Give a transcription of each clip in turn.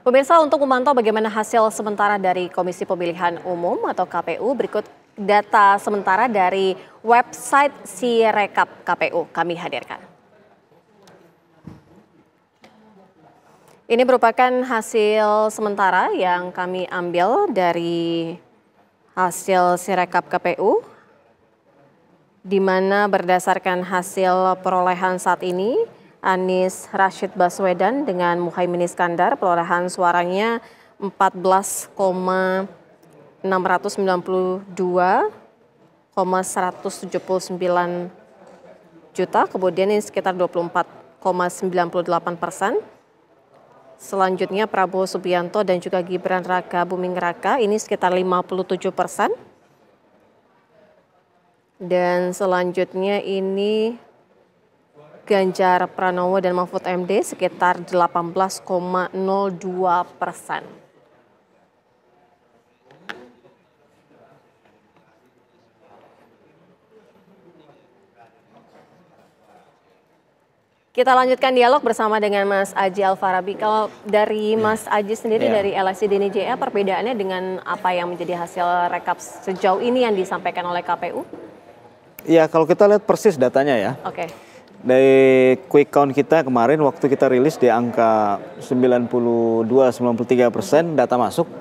Pemirsa, untuk memantau bagaimana hasil sementara dari Komisi Pemilihan Umum atau KPU, berikut data sementara dari website Sirekap KPU kami hadirkan. Ini merupakan hasil sementara yang kami ambil dari hasil Sirekap KPU, di mana berdasarkan hasil perolehan saat ini, Anies Rashid Baswedan dengan Muhaimin Iskandar perolehan suaranya 14,692,179 juta, kemudian ini sekitar 24,98%. Selanjutnya Prabowo Subianto dan juga Gibran Raka Buming Raka ini sekitar 57%. Dan selanjutnya ini Ganjar Pranowo dan Mahfud MD sekitar 18,02%. Kita lanjutkan dialog bersama dengan Mas Aji Alfarabi. Kalau dari Mas Aji sendiri dari LSI DNIJA, perbedaannya dengan apa yang menjadi hasil rekap sejauh ini yang disampaikan oleh KPU? Iya, kalau kita lihat persis datanya ya. Oke. Dari quick count kita kemarin waktu kita rilis di angka 92-93% data masuk.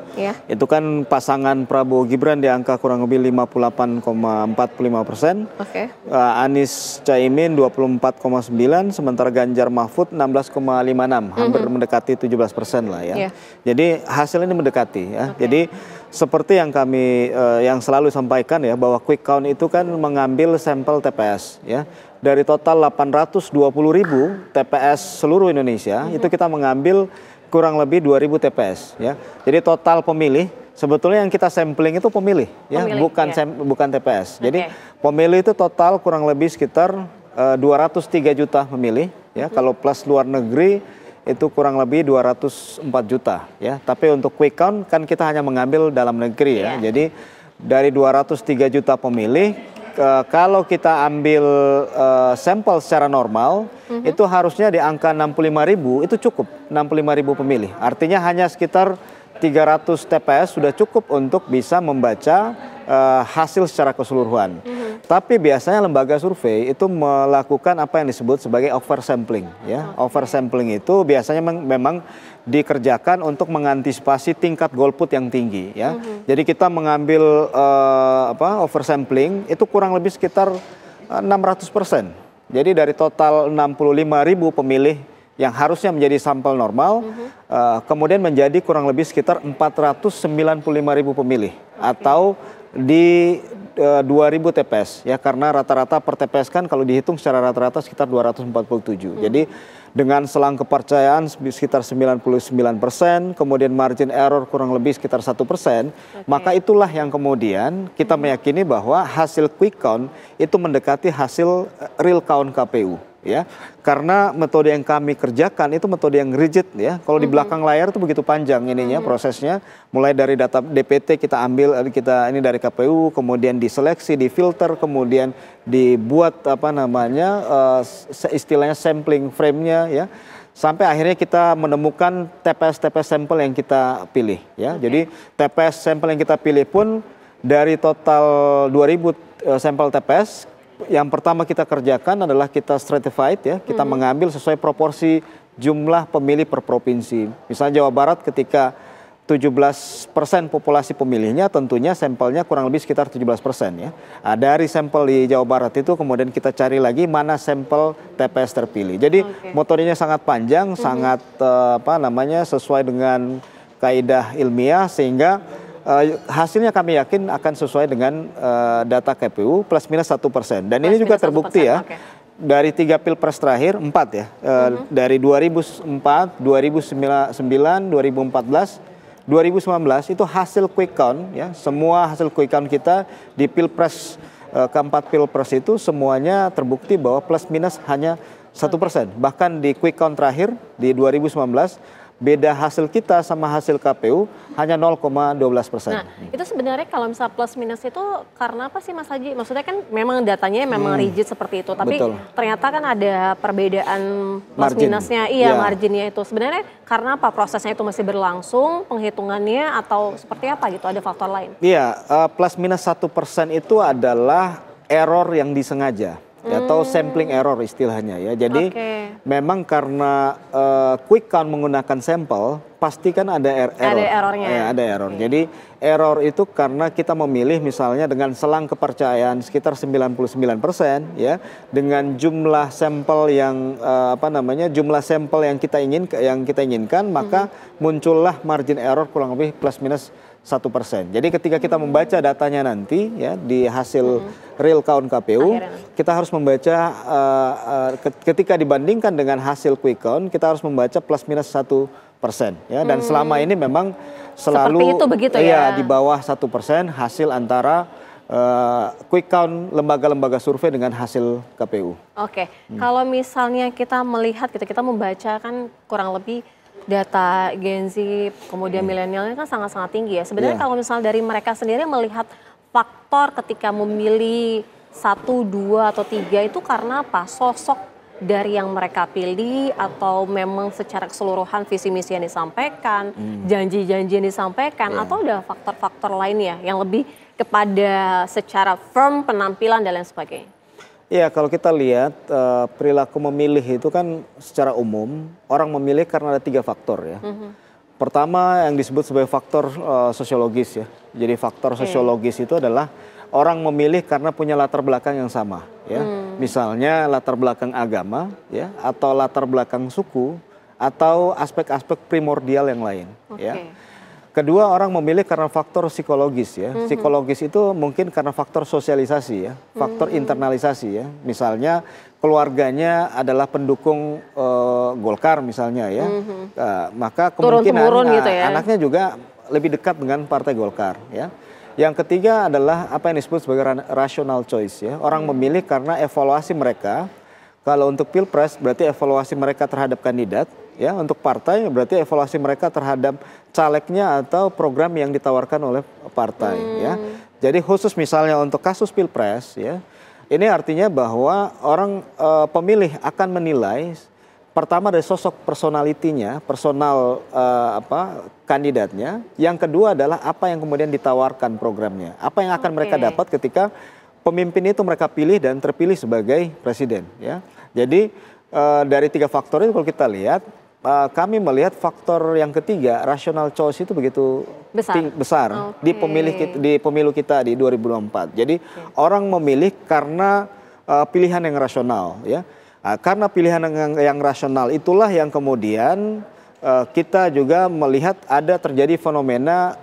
Itu kan pasangan Prabowo Gibran di angka kurang lebih 58,45%. Anies Caimin 24,9%, sementara Ganjar Mahfud 16,56%, hampir mendekati 17% lah ya. Jadi hasil ini mendekati ya. Jadi seperti yang kami yang selalu sampaikan ya, bahwa quick count itu kan mengambil sampel TPS ya. Dari total 820.000 TPS seluruh Indonesia, itu kita mengambil kurang lebih 2.000 TPS ya. Jadi total pemilih sebetulnya yang kita sampling itu pemilih ya, bukan TPS. Jadi pemilih itu total kurang lebih sekitar 203 juta pemilih ya. Kalau plus luar negeri itu kurang lebih 204 juta ya. Tapi untuk quick count kan kita hanya mengambil dalam negeri ya. Jadi dari 203 juta pemilih, kalau kita ambil sampel secara normal, itu harusnya di angka 65.000, itu cukup 65.000 pemilih. Artinya hanya sekitar 300 TPS sudah cukup untuk bisa membaca hasil secara keseluruhan. Tapi biasanya lembaga survei itu melakukan apa yang disebut sebagai oversampling ya. Oversampling itu biasanya memang dikerjakan untuk mengantisipasi tingkat golput yang tinggi ya. Jadi kita mengambil oversampling itu kurang lebih sekitar 600%. Jadi dari total 65.000 pemilih yang harusnya menjadi sampel normal, kemudian menjadi kurang lebih sekitar 495.000 pemilih atau di 2.000 TPS ya, karena rata-rata per TPS kan kalau dihitung secara rata-rata sekitar 247. Jadi dengan selang kepercayaan sekitar 99%, kemudian margin error kurang lebih sekitar 1%, maka itulah yang kemudian kita meyakini bahwa hasil quick count itu mendekati hasil real count KPU. Ya, karena metode yang kami kerjakan itu metode yang rigid ya. Kalau di belakang layar itu begitu panjang ininya prosesnya, mulai dari data DPT kita ambil, kita ini dari KPU, kemudian diseleksi, difilter, kemudian dibuat istilahnya sampling frame-nya ya, sampai akhirnya kita menemukan TPS-TPS sampel yang kita pilih ya. Jadi TPS sampel yang kita pilih pun dari total 2.000 sampel TPS, yang pertama kita kerjakan adalah kita stratified ya, kita mengambil sesuai proporsi jumlah pemilih per provinsi. Misalnya Jawa Barat ketika 17% populasi pemilihnya, tentunya sampelnya kurang lebih sekitar 17% ya. Nah, dari sampel di Jawa Barat itu kemudian kita cari lagi mana sampel TPS terpilih. Jadi metodenya sangat panjang, sangat sesuai dengan kaidah ilmiah, sehingga hasilnya kami yakin akan sesuai dengan data KPU plus minus 1%. Dan ini juga terbukti ya. Dari 3 pilpres terakhir, 4 ya. Dari 2004, 2009, 2014, 2019 itu hasil quick count ya. Semua hasil quick count kita di pilpres keempat pilpres itu semuanya terbukti bahwa plus minus hanya 1%. Bahkan di quick count terakhir di 2019 beda hasil kita sama hasil KPU hanya 0,12%. Nah, itu sebenarnya kalau misal plus minus itu karena apa sih Mas Haji? Maksudnya kan memang datanya memang rigid seperti itu, tapi betul. ternyata kan ada perbedaan plus minusnya, marginnya itu. Sebenarnya karena apa? Prosesnya itu masih berlangsung, penghitungannya atau seperti apa gitu? Ada faktor lain? Iya, plus minus 1% itu adalah error yang disengaja. Atau sampling error istilahnya ya. Jadi memang karena quick count menggunakan sampel, pasti kan ada error. Ada errornya. Ada error. Jadi error itu karena kita memilih misalnya dengan selang kepercayaan sekitar 99% ya, dengan jumlah sampel yang jumlah sampel yang kita inginkan, maka muncullah margin error kurang lebih plus minus 1%. Jadi ketika kita membaca datanya nanti ya di hasil real count KPU, kita harus membaca ketika dibandingkan dengan hasil quick count, kita harus membaca plus minus 1% ya. Dan selama ini memang selalu itu begitu ya, di bawah 1% hasil antara quick count lembaga-lembaga survei dengan hasil KPU. Kalau misalnya kita melihat gitu, kita membaca kan kurang lebih data Gen Z, kemudian milenialnya kan sangat-sangat tinggi ya. Sebenarnya kalau misalnya dari mereka sendiri melihat faktor ketika memilih 1, 2, atau 3 itu karena apa? Sosok dari yang mereka pilih atau memang secara keseluruhan visi misi yang disampaikan, janji-janji yang disampaikan, atau ada faktor-faktor lainnya yang lebih kepada secara firm, penampilan dan lain sebagainya? Ya, kalau kita lihat perilaku memilih itu kan secara umum orang memilih karena ada 3 faktor ya. Pertama yang disebut sebagai faktor sosiologis ya. Jadi faktor sosiologis itu adalah orang memilih karena punya latar belakang yang sama ya. Misalnya latar belakang agama ya, atau latar belakang suku, atau aspek-aspek primordial yang lain ya. Kedua, orang memilih karena faktor psikologis ya. Psikologis itu mungkin karena faktor sosialisasi ya, faktor internalisasi ya. Misalnya keluarganya adalah pendukung Golkar misalnya ya, maka kemungkinan gitu ya, anaknya juga lebih dekat dengan Partai Golkar ya. Yang ketiga adalah apa yang disebut sebagai rational choice ya. Orang memilih karena evaluasi mereka. Kalau untuk pilpres berarti evaluasi mereka terhadap kandidat. Ya, untuk partai berarti evaluasi mereka terhadap calegnya atau program yang ditawarkan oleh partai ya. Jadi khusus misalnya untuk kasus pilpres ya, ini artinya bahwa orang pemilih akan menilai pertama dari sosok personalitinya, personal kandidatnya. Yang kedua adalah apa yang kemudian ditawarkan programnya, apa yang akan mereka dapat ketika pemimpin itu mereka pilih dan terpilih sebagai presiden ya. Jadi dari 3 faktor itu kalau kita lihat, kami melihat faktor yang ketiga, rational choice itu begitu besar di pemilu kita di 2024. Jadi orang memilih karena pilihan yang rasional ya. Karena pilihan yang rasional itulah yang kemudian kita juga melihat ada terjadi fenomena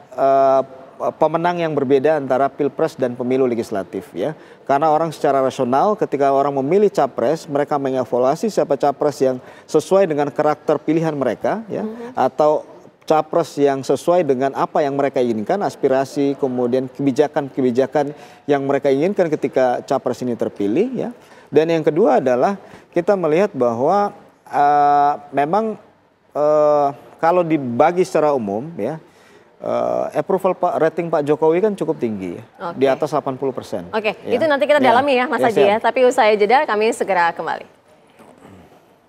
pemenang yang berbeda antara pilpres dan pemilu legislatif ya. Karena orang secara rasional ketika orang memilih capres, mereka mengevaluasi siapa capres yang sesuai dengan karakter pilihan mereka ya, atau capres yang sesuai dengan apa yang mereka inginkan, aspirasi, kemudian kebijakan-kebijakan yang mereka inginkan ketika capres ini terpilih ya. Dan yang kedua adalah kita melihat bahwa memang kalau dibagi secara umum ya, approval rating Pak Jokowi kan cukup tinggi ya, di atas 80%. Itu nanti kita dalami ya Mas Haji ya, tapi usai jeda kami segera kembali.